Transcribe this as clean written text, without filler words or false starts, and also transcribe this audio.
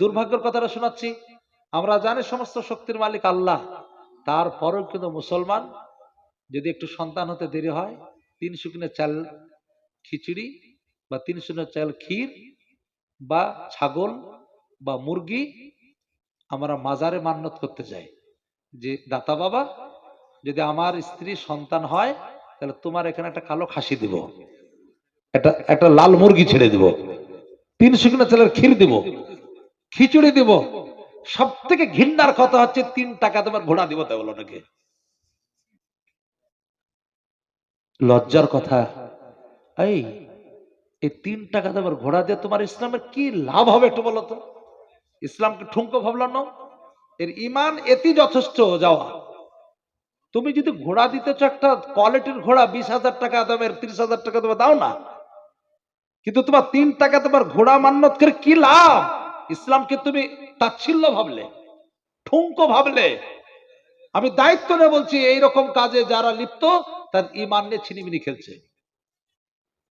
দুর্ভাগ্যের কথাটা শোনাচ্ছি। আমরা জানি সমস্ত শক্তির মালিক আল্লাহ, তারপরেও কিন্তু মুসলমান যদি একটু সন্তান হতে দেরি হয়, 3 শুকনো চাল খিচুড়ি বা 3 শুকনো চাল ক্ষীর বা ছাগল বা মুরগি আমরা মাজারে মান্নত করতে যাই যে দাতা বাবা, যদি আমার স্ত্রী সন্তান হয় তাহলে তোমার এখানে একটা কালো খাসি দিব, একটা লাল মুরগি ছেড়ে দিব, 3 শুকনো চালের ক্ষীর দিব, খিচুড়ি দিব। সব থেকে ঘৃণার কথা হচ্ছে 3 টাকা তোমার ঘোড়া দিব, তাই বলো নাকি? লজ্জার কথা। এই এই 3 টাকা তোমার ঘোড়া দিয়ে তোমার ইসলামের কি লাভ হবে একটু বলো তো? ইসলামকে ঠুনকো ভাবলো না? এর ইমান এতি যথেষ্ট যাওয়া। তুমি যদি ঘোড়া দিতে চাও, একটা কোয়ালিটির ঘোড়া 20,000 টাকা দামের, 30,000 টাকা তোমার দাও না, কিন্তু তোমার 3 টাকা তোমার ঘোড়া মান্নত করে কি লাভ? ইসলামকে তুমি তাচ্ছিল্য ভাবলে, ঠুনকো ভাবলে। আমি দায়িত্ব নিয়ে বলছি, এইরকম কাজে যারা লিপ্ত তার ইমান নিয়ে ছিনিমিনি খেলছে।